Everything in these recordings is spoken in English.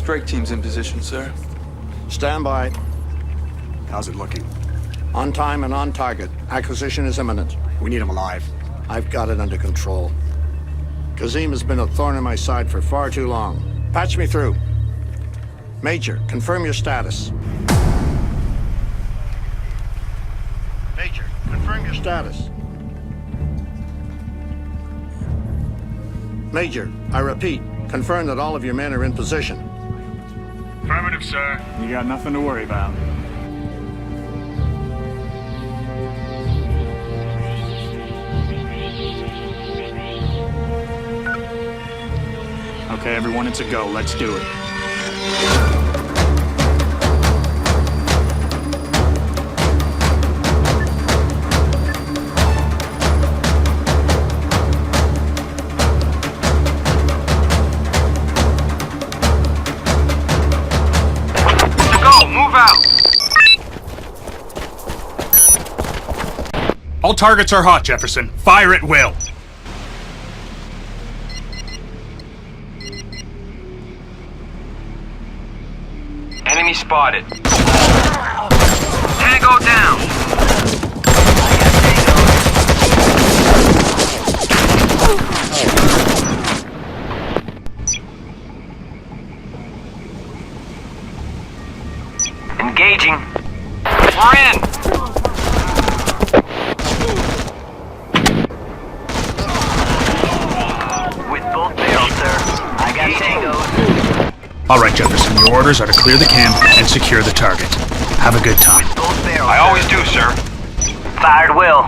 Strike team's in position, sir. Stand by. How's it looking? On time and on target. Acquisition is imminent. We need him alive. I've got it under control. Kazim has been a thorn in my side for far too long. Patch me through. Major, confirm your status. Major, confirm your status. Major, I repeat, confirm that all of your men are in position. Affirmative, sir. You got nothing to worry about. Okay, everyone, it's a go. Let's do it. All targets are hot, Jefferson. Fire at will. Enemy spotted. Tango down. Engaging. We're in. All right, Jefferson, your orders are to clear the camp and secure the target. Have a good time. I always do, sir. Fired will.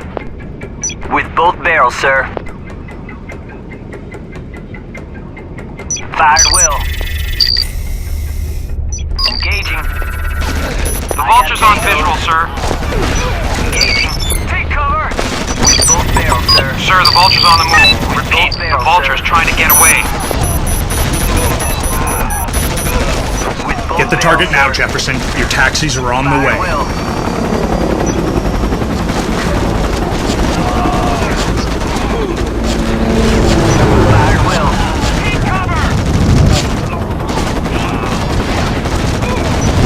With both barrels, sir. Fired will. Engaging. The vulture's on visual, sir. Engaging. Take cover! With both barrels, sir. Sir, the vulture's on the move. Repeat, the vulture's trying to get away. Get the target now, Jefferson. Your taxis are on the way. Fired will. Take cover!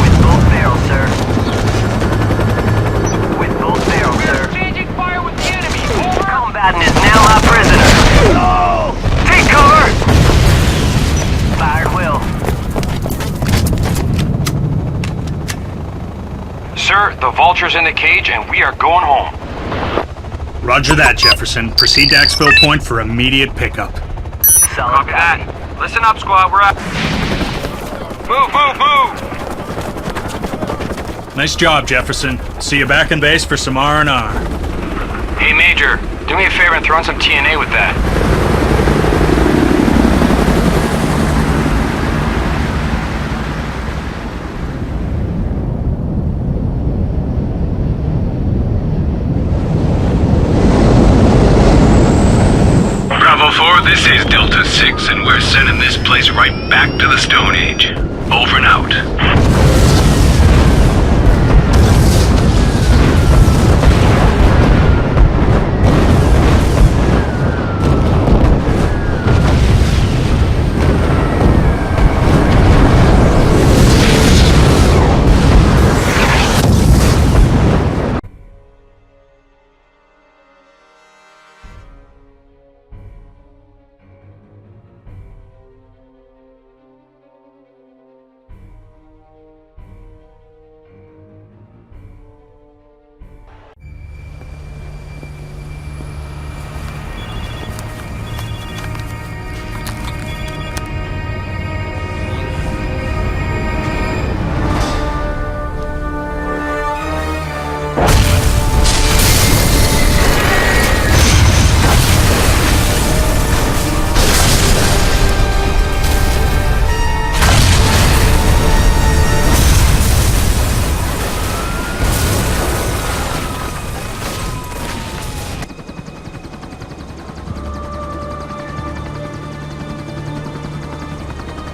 With both barrels, sir. With both barrels, sir. Exchanging fire with the enemy. Over. Combatant is now our prisoner. Oh! Take cover! Fired will. Sir, the vulture's in the cage and we are going home. Roger that, Jefferson. Proceed to exfil point for immediate pickup. Copy that. Listen up, squad. We're up. Move, move, move! Nice job, Jefferson. See you back in base for some R&R. Hey, Major. Do me a favor and throw in some TNA with that. This is Delta 6, and we're sending this place right back to the Stone Age. Over and out.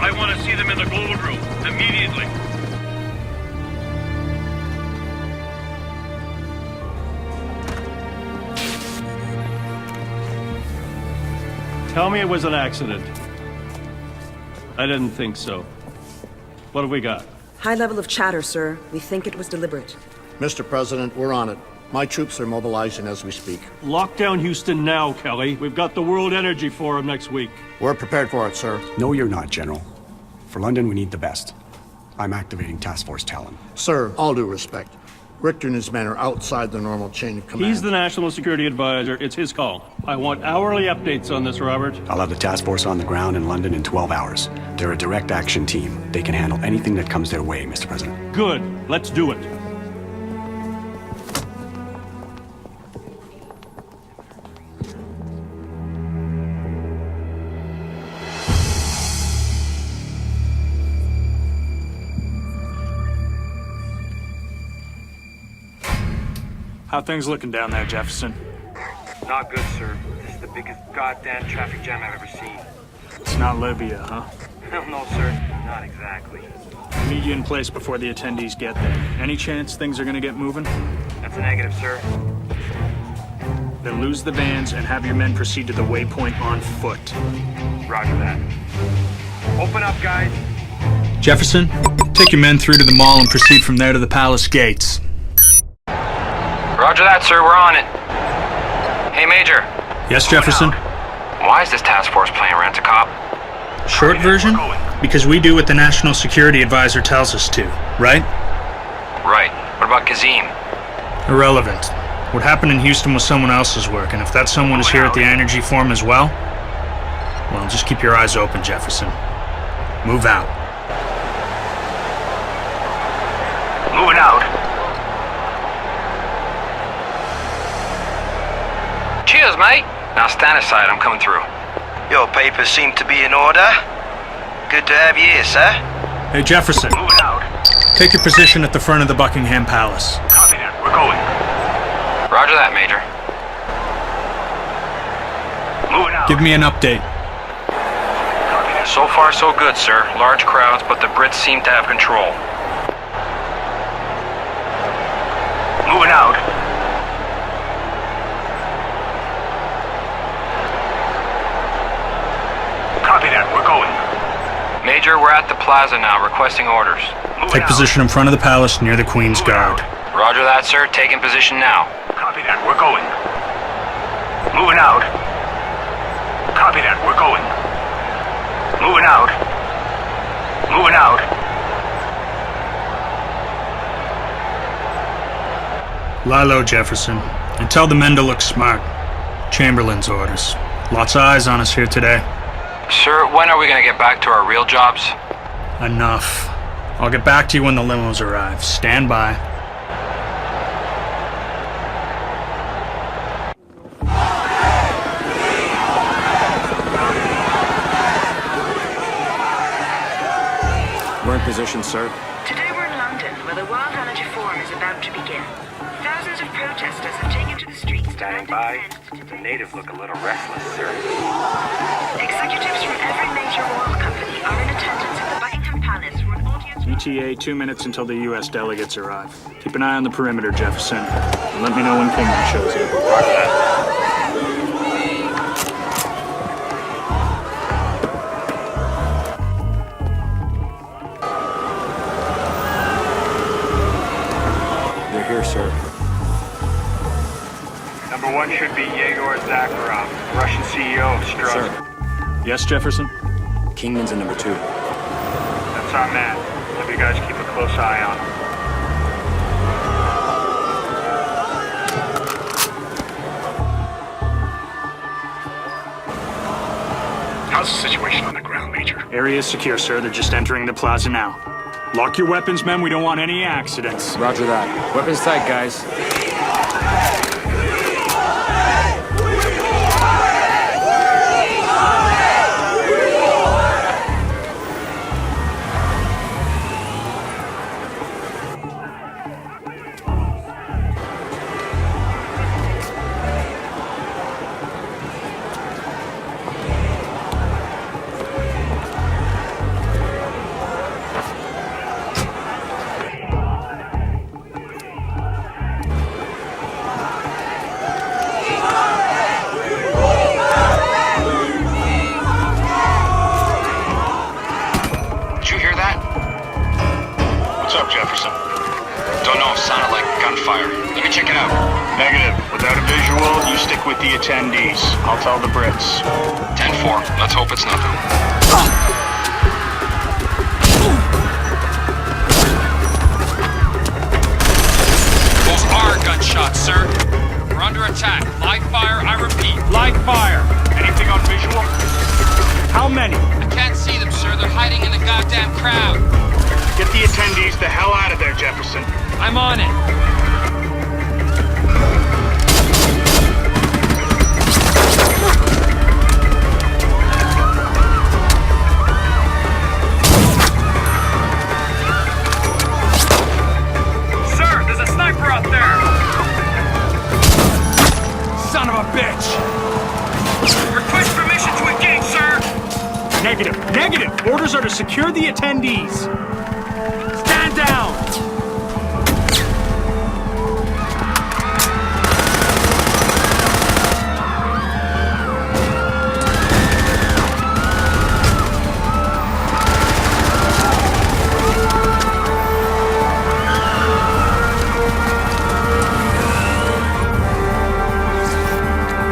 I want to see them in the gold room, immediately. Tell me it was an accident. I didn't think so. What have we got? High level of chatter, sir. We think it was deliberate. Mr. President, we're on it. My troops are mobilizing as we speak. Lock down Houston now, Kelly. We've got the World Energy Forum next week. We're prepared for it, sir. No, you're not, General. For London, we need the best. I'm activating Task Force Talon. Sir, all due respect. Richter and his men are outside the normal chain of command. He's the National Security Advisor. It's his call. I want hourly updates on this, Robert. I'll have the task force on the ground in London in 12 hours. They're a direct action team. They can handle anything that comes their way, Mr. President. Good. Let's do it. How things looking down there, Jefferson? Not good, sir. This is the biggest goddamn traffic jam I've ever seen. It's not Libya, huh? Hell no, sir. Not exactly. Meet you in place before the attendees get there. Any chance things are gonna get moving? That's a negative, sir. Then lose the vans and have your men proceed to the waypoint on foot. Roger that. Open up, guys. Jefferson, take your men through to the mall and proceed from there to the palace gates. Roger that, sir. We're on it. Hey, Major. Yes, Jefferson? Why is this task force playing rent-a-cop? Short version? Because we do what the National Security Advisor tells us to, right? Right. What about Kazim? Irrelevant. What happened in Houston was someone else's work, and if that someone is here at the Energy Forum as well, just keep your eyes open, Jefferson. Move out. Moving out. Cheers, mate. Now stand aside, I'm coming through. Your papers seem to be in order. Good to have you here, sir. Hey, Jefferson. Moving out. Take your position at the front of the Buckingham Palace. Copy that. We're going. Roger that, Major. Moving out. Give me an update. Copy that. So far, so good, sir. Large crowds, but the Brits seem to have control. Moving out. Copy that. We're going. Major, we're at the plaza now, requesting orders. Take position in front of the palace near the Queen's Guard. Roger that, sir. Taking position now. Copy that. We're going. Moving out. Copy that. We're going. Moving out. Moving out. Lie low, Jefferson, and tell the men to look smart. Chamberlain's orders. Lots of eyes on us here today. Sir, when are we going to get back to our real jobs? Enough. I'll get back to you when the limos arrive. Stand by. We're in position, sir. Today we're in London, where the World Energy Forum is about to begin. Thousands of protesters have taken to the streets. Standing by. The natives look a little restless, sir. Executives from every major oil company are in attendance at the Buckingham Palace for an audience. ETA 2 minutes until the U.S. delegates arrive. Keep an eye on the perimeter, Jefferson. And let me know when Kingman shows up. Roger that. They're here, sir. Number one should be Yegor Zakharov, Russian CEO of Strauss. Sir. Yes, Jefferson? Kingman's in number 2. That's our man. Have you guys keep a close eye on him. How's the situation on the ground, Major? Area is secure, sir. They're just entering the plaza now. Lock your weapons, men. We don't want any accidents. Roger that. Weapons tight, guys. fire. Let me check it out. Negative. Without a visual, you stick with the attendees. I'll tell the Brits. 10-4. Let's hope it's nothing. Those are gunshots, sir. We're under attack. Live fire, I repeat. Live fire. Anything on visual? How many? I can't see them, sir. They're hiding in the goddamn crowd. Get the attendees the hell out of there, Jefferson. I'm on it. Sir, there's a sniper out there! Son of a bitch! Request permission to engage, sir! Negative. Negative. Orders are to secure the attendees. Stand down!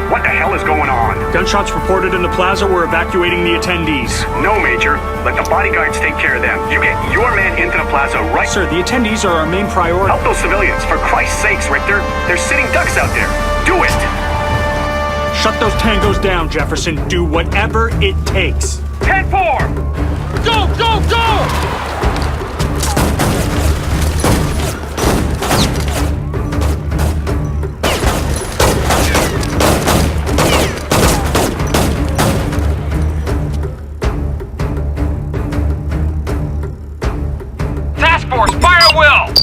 What the hell is going on? Gunshots reported in the plaza. We're evacuating the attendees. No, Major. Let the bodyguards take care of them. You get your man into the plaza right... Sir, the attendees are our main priority. Help those civilians. For Christ's sakes, Richter. They're sitting ducks out there. Do it! Shut those tangos down, Jefferson. Do whatever it takes. 10-4! Go, go, go! Task Force, fire at will!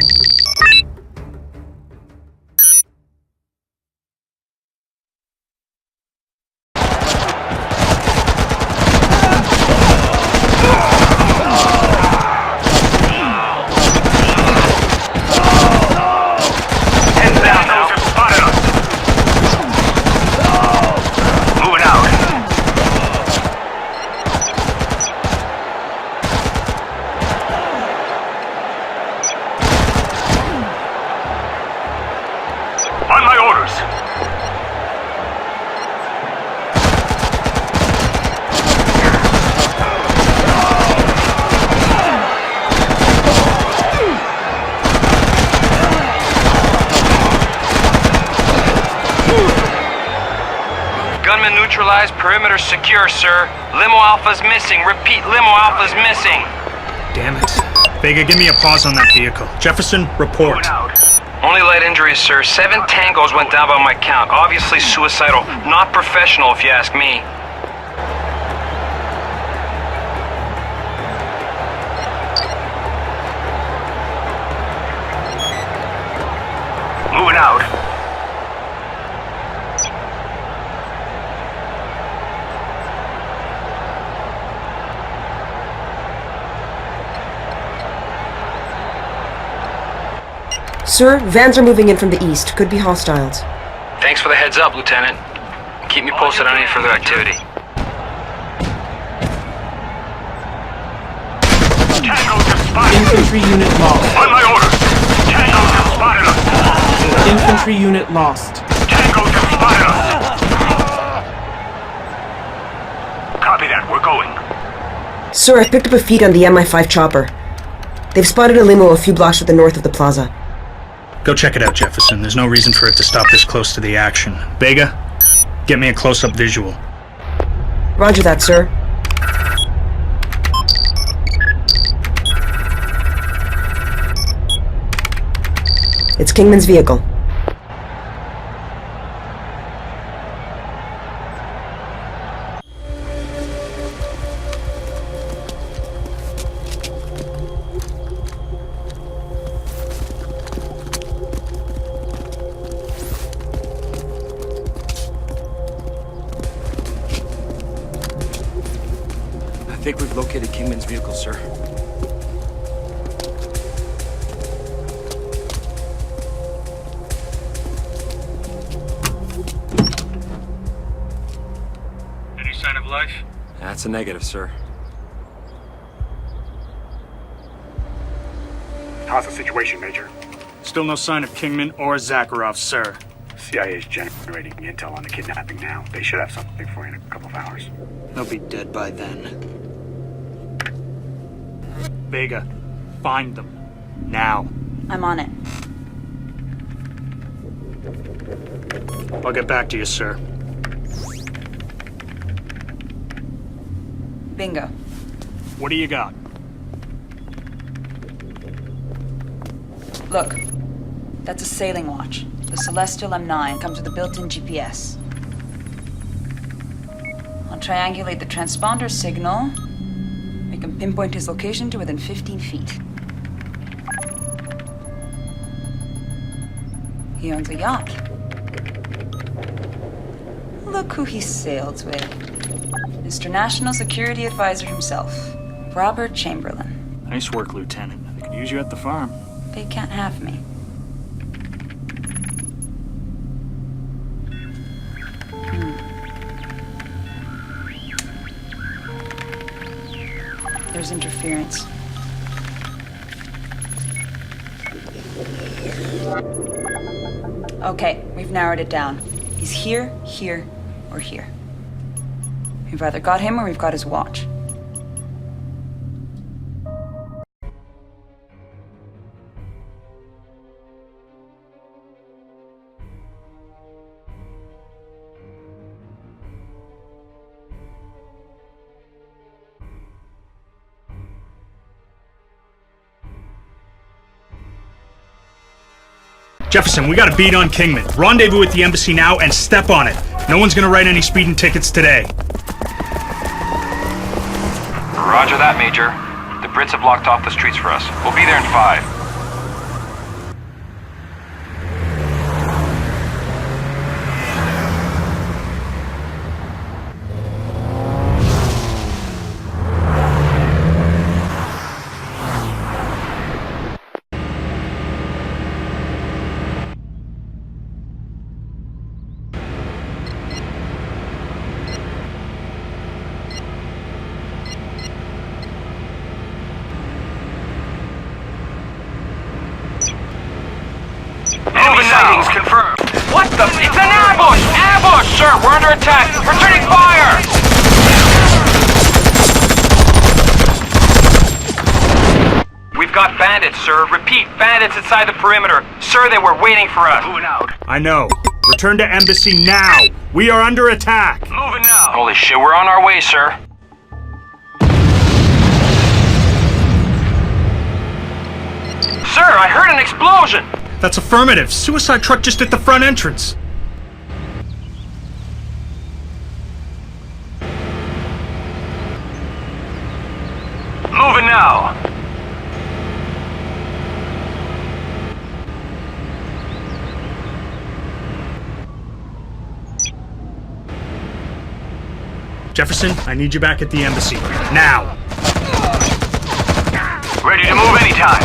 Gunman neutralized, perimeter secure, sir. Limo Alpha's missing. Repeat, Limo Alpha's missing. Damn it. Vega, give me a pause on that vehicle. Jefferson, report. Only light injuries, sir. 7 tangos went down by my count. Obviously suicidal. Not professional, if you ask me. Moving out. Sir, vans are moving in from the east. Could be hostiles. Thanks for the heads up, Lieutenant. Keep me posted on any further activity. Tangos have spotted us. Infantry unit lost. On my orders. Tangos have spotted us. Infantry unit lost. Tangos have spotted us. Copy that. We're going. Sir, I picked up a feed on the Mi-5 chopper. They've spotted a limo a few blocks to the north of the plaza. Go check it out, Jefferson. There's no reason for it to stop this close to the action. Vega, get me a close-up visual. Roger that, sir. It's Kingman's vehicle. I think we've located Kingman's vehicle, sir. Any sign of life? That's a negative, sir. How's the situation, Major? Still no sign of Kingman or Zakharov, sir. CIA's generating intel on the kidnapping now. They should have something for you in a couple of hours. They'll be dead by then. Vega, find them. Now. I'm on it. I'll get back to you, sir. Bingo. What do you got? Look, that's a sailing watch. The Celestial M9 comes with a built-in GPS. I'll triangulate the transponder signal. We can pinpoint his location to within 15 feet. He owns a yacht. Look who he sails with. Mr. National Security Advisor himself, Robert Chamberlain. Nice work, Lieutenant. I could use you at the farm. They can't have me. There's interference. Okay, we've narrowed it down. He's here, here, or here. We've either got him or we've got his watch. Jefferson, we got a beat on Kingman. Rendezvous at the embassy now and step on it. No one's gonna write any speeding tickets today. Roger that, Major. The Brits have blocked off the streets for us. We'll be there in 5. Sightings confirmed. What the? It's an ambush! Ambush, sir! We're under attack! Returning fire! We've got bandits, sir. Repeat, bandits inside the perimeter. Sir, they were waiting for us. Moving out. I know. Return to embassy now. We are under attack. Moving now. Holy shit, we're on our way, sir. Sir, I heard an explosion! That's affirmative. Suicide truck just at the front entrance. Moving now. Jefferson, I need you back at the embassy. Now. Ready to move anytime.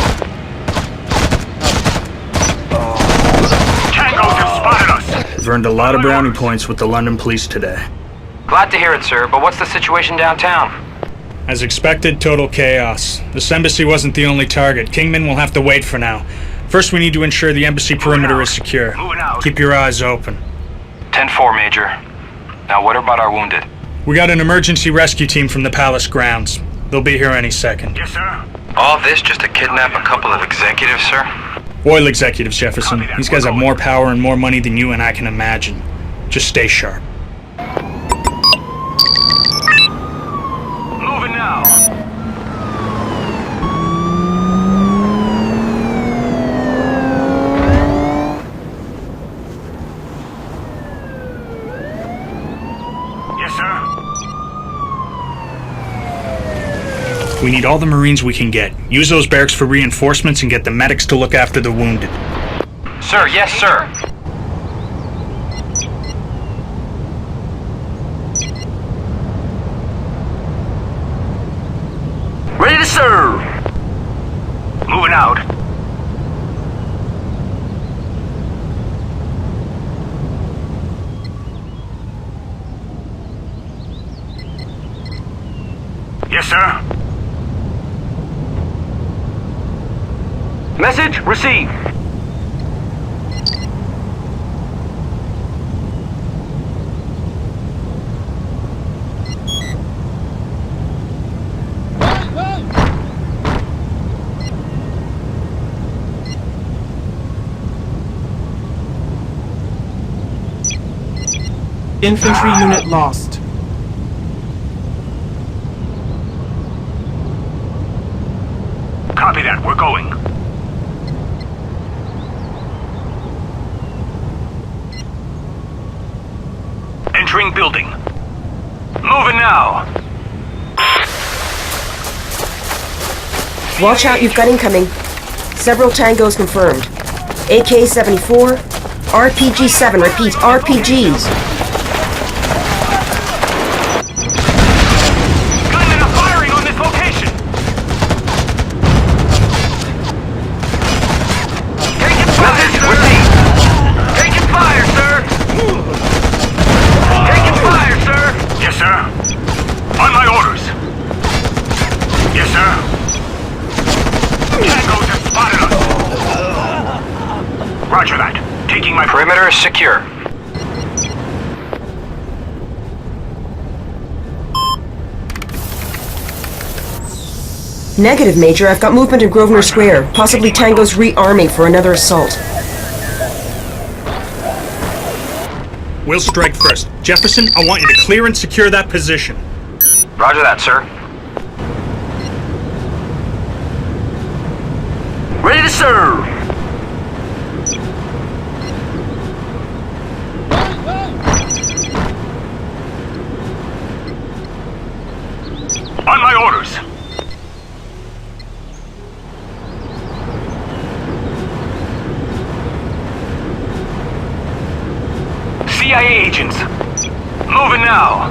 Tangos have spotted us. We've earned a lot of brownie points with the London police today. Glad to hear it, sir, but what's the situation downtown? As expected, total chaos. This embassy wasn't the only target. Kingman will have to wait for now. First, we need to ensure the embassy perimeter is secure. Keep your eyes open. 10-4, Major. Now, what about our wounded? We got an emergency rescue team from the palace grounds. They'll be here any second. Yes, sir. All this just to kidnap a couple of executives, sir? Oil executives, Jefferson. These guys have more power and more money than you and I can imagine. Just stay sharp. Moving now. Yes, sir. We need all the Marines we can get. Use those barracks for reinforcements and get the medics to look after the wounded. Sir, yes, sir. Ready to serve. Moving out. Yes, sir. Message received. Infantry unit lost. Copy that. We're going. Entering building. Moving now. Watch out, you've got incoming. Several tangos confirmed. AK-74, RPG-7, repeat, RPGs. Gunmen are firing on this location. Taking fire, sir. Taking fire, sir. Taking fire, sir. Yes, sir. On my orders. Yes, sir. Tangos have spotted us. Roger that. Taking my Perimeter is secure. Negative, Major. I've got movement in Grosvenor Square. Possibly tangos rearming for another assault. We'll strike first. Jefferson, I want you to clear and secure that position. Roger that, sir. ready to serve. On my orders. CIA agents. Moving now.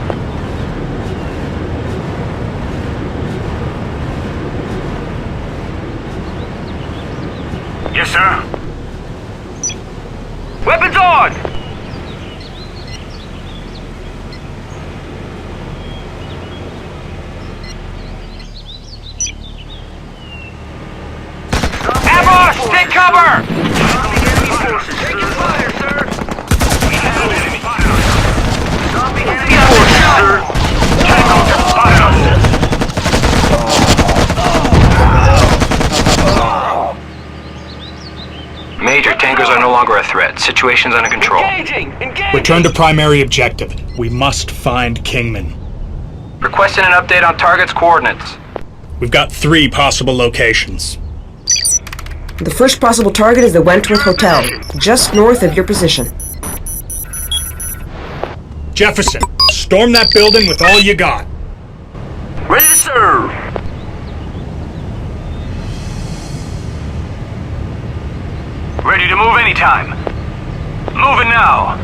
Yes, sir. Weapons on! Ambush! Take cover! Taking fire, sir! We have enemy. Stopping enemy forces, sir. Tangos have spotted us. Major, tankers are no longer a threat. Situation's under control. Engaging! Engaging! Return to primary objective. We must find Kingman. Requesting an update on target's coordinates. We've got 3 possible locations. The first possible target is the Wentworth Hotel, just north of your position. Jefferson, storm that building with all you got. Ready to serve! Ready to move anytime. Moving now.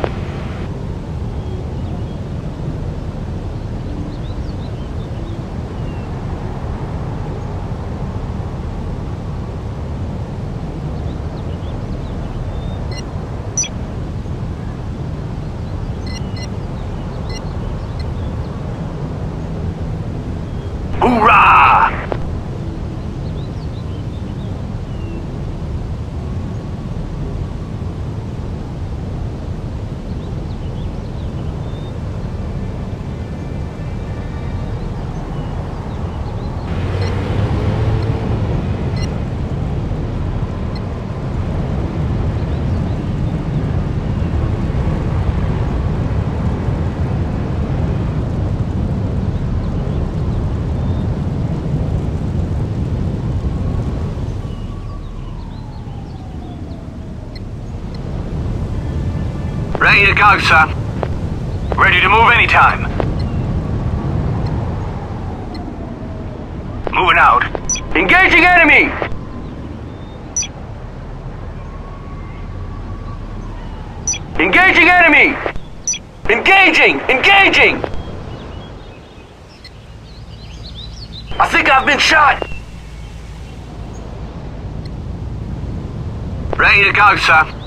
Hoorah! Ready to go, sir. Ready to move anytime. Moving out. Engaging enemy! Engaging enemy! Engaging! Engaging! I think I've been shot! Ready to go, sir.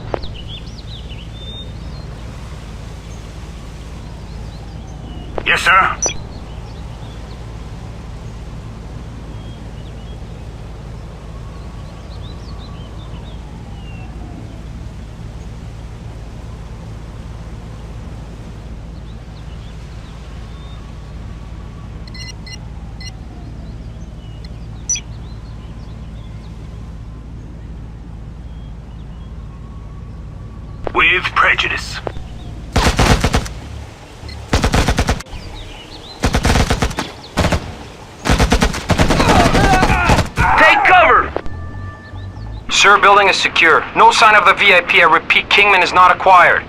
Yes, sir. With prejudice. Sir, building is secure. No sign of the VIP. I repeat, Kingman is not acquired.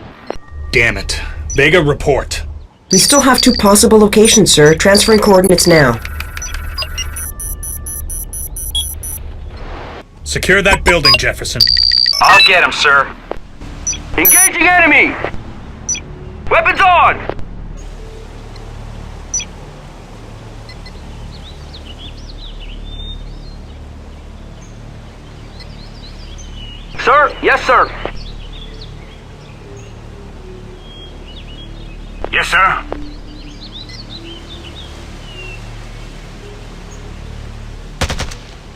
Damn it. Vega, report. We still have 2 possible locations, sir. Transferring coordinates now. Secure that building, Jefferson. I'll get him, sir. Engaging enemy! Weapons on! Sir? Yes, sir. Yes, sir.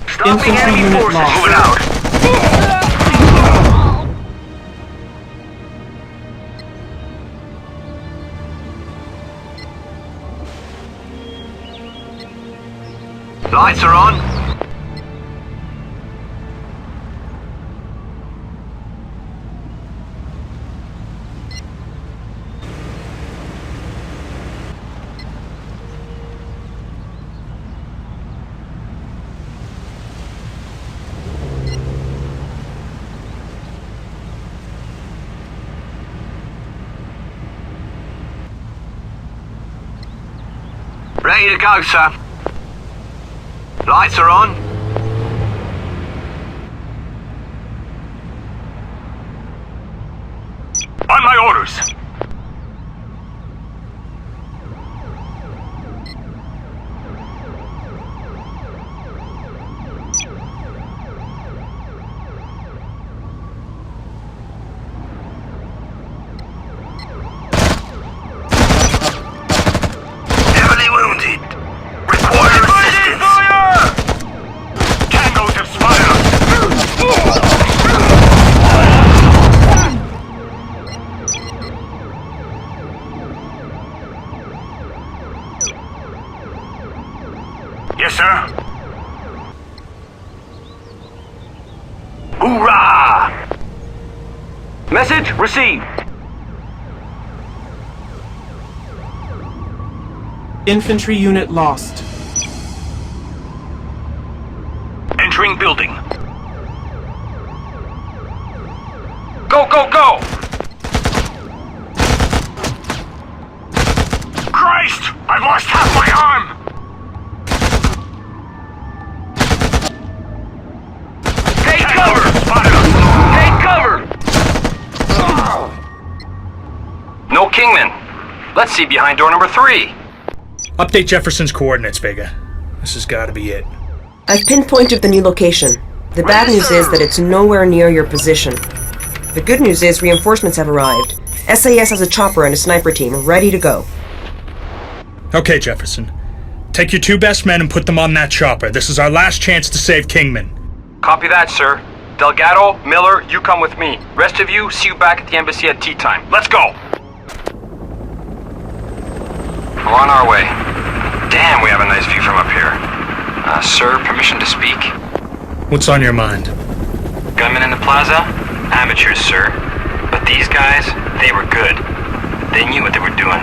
Stopping enemy forces. Moving out. Lights are on. Ready to go, sir. Lights are on. On my orders. Heavily wounded. Require assistance. Tangos have spotted us. Yes, sir. Hoorah! Message received. Infantry unit lost. Entering building. Go, go, go! Christ! I've lost half my arm! Take cover! Spotted us! Take cover! No Kingman. Let's see behind door number 3. Update Jefferson's coordinates, Vega. This has got to be it. I've pinpointed the new location. The bad news is that it's nowhere near your position. The good news is reinforcements have arrived. SAS has a chopper and a sniper team ready to go. Okay, Jefferson. Take your 2 best men and put them on that chopper. This is our last chance to save Kingman. Copy that, sir. Delgado, Miller, you come with me. Rest of you, see you back at the embassy at tea time. Let's go! We're on our way. Damn, we have a nice view from up here. Sir, permission to speak? What's on your mind? Gunmen in the plaza? Amateurs, sir. But these guys, they were good. They knew what they were doing.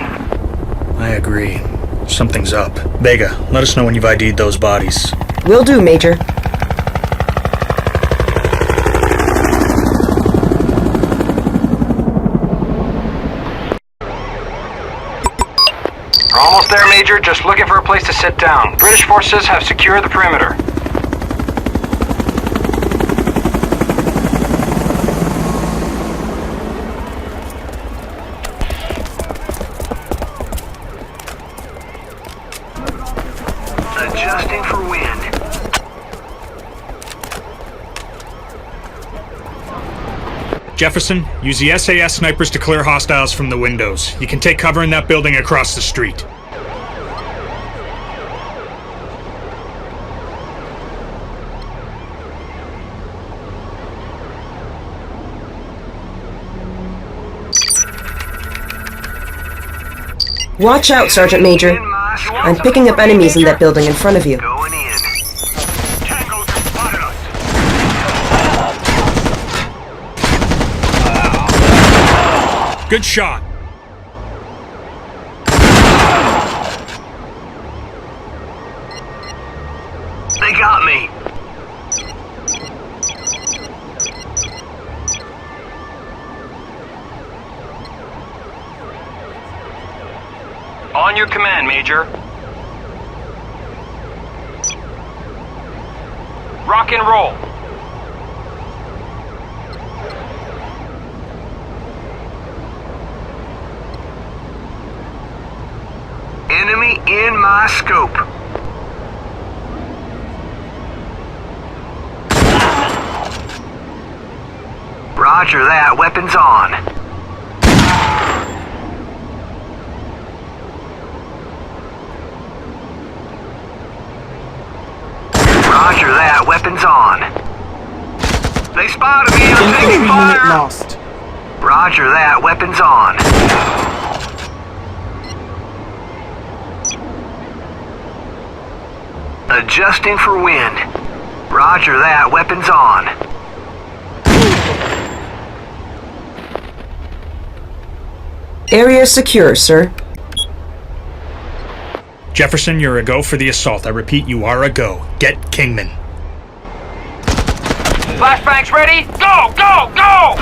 I agree. Something's up. Vega, let us know when you've ID'd those bodies. Will do, Major. We're almost there, Major. Just looking for a place to sit down. British forces have secured the perimeter. Adjusting for wind. Jefferson, use the SAS snipers to clear hostiles from the windows. You can take cover in that building across the street. Watch out, Sergeant Major. I'm picking up enemies in that building in front of you. Going in. Tangos have spotted us. Good shot. They got me. On your command, Major. Rock and roll. Enemy in my scope. Roger that, weapons on. Roger that, weapons on. They spotted me, I'm taking fire! Unit lost. Roger that, weapons on. Adjusting for wind. Roger that, weapons on. Area secure, sir. Jefferson, you're a go for the assault. I repeat, you are a go. Get Kingman. Flashbangs ready? Go, go, go!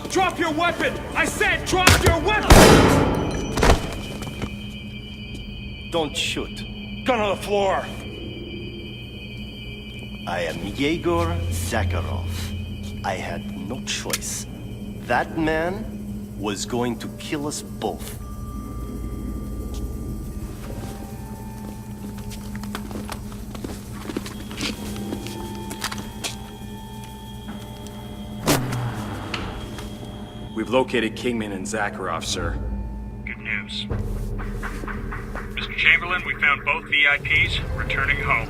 Drop your weapon! I said drop your weapon! Don't shoot. Gun on the floor! I am Yegor Zakharov. I had no choice. That man was going to kill us both. We've located Kingman and Zakharov, sir. Good news. Mr. Chamberlain, we found both VIPs returning home.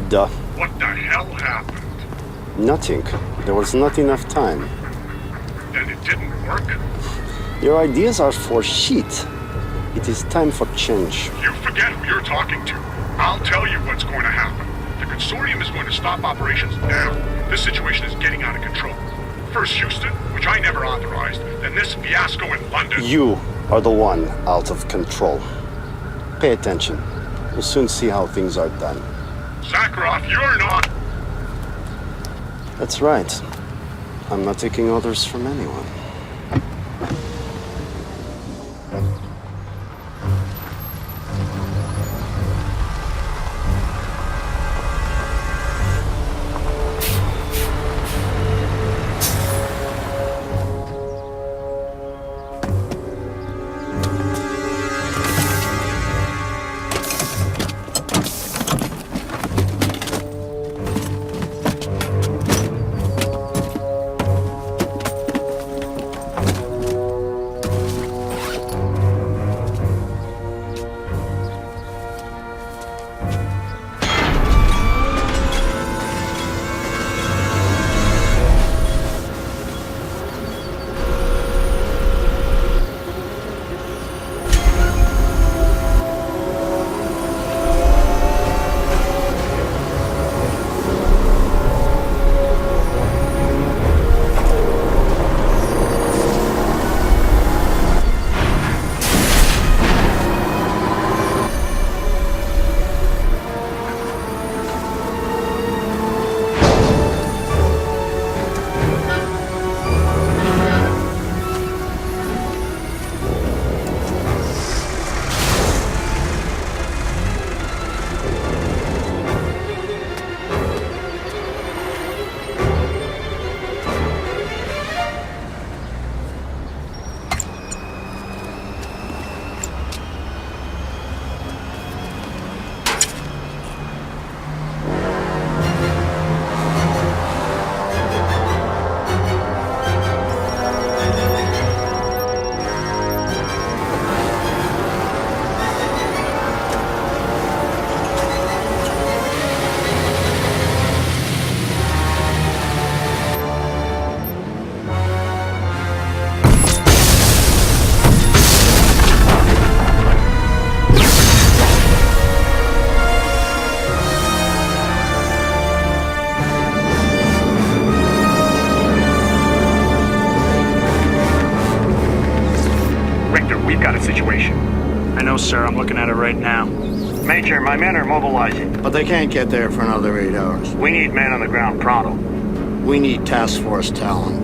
Duh. What the hell happened? Nothing. There was not enough time. Then it didn't work? Your ideas are for shit. It is time for change. You forget who you're talking to. I'll tell you what's going to happen. The Consortium is going to stop operations now. This situation is getting out of control. First Houston, which I never authorized, then this fiasco in London. You are the one out of control. Pay attention. We'll soon see how things are done. Zakharov, you're not... That's right. I'm not taking orders from anyone. right now. Major, my men are mobilizing. But they can't get there for another 8 hours. We need men on the ground pronto. We need task force talent.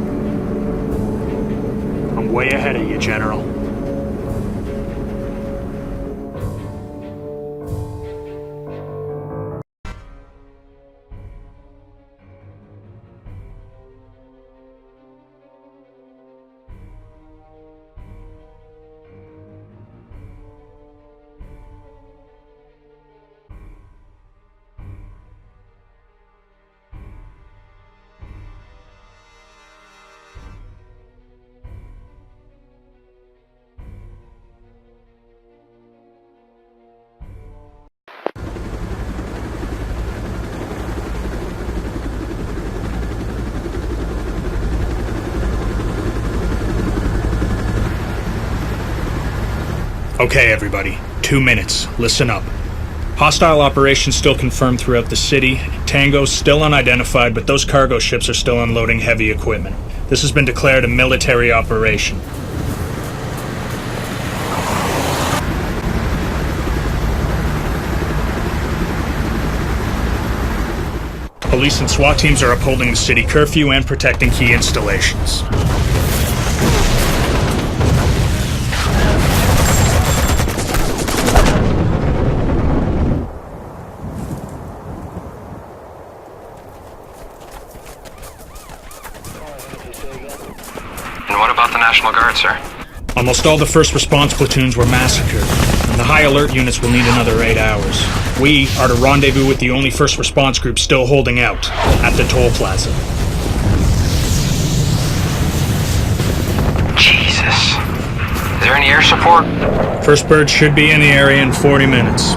I'm way ahead of you, General. Okay, everybody. 2 minutes. Listen up. Hostile operations still confirmed throughout the city. Tango's still unidentified, but those cargo ships are still unloading heavy equipment. This has been declared a military operation. Police and SWAT teams are upholding the city curfew and protecting key installations. And what about the National Guard, sir? Almost all the first response platoons were massacred, and the high alert units will need another 8 hours. We are to rendezvous with the only first response group still holding out, at the toll plaza. Jesus. Is there any air support? First bird should be in the area in 40 minutes.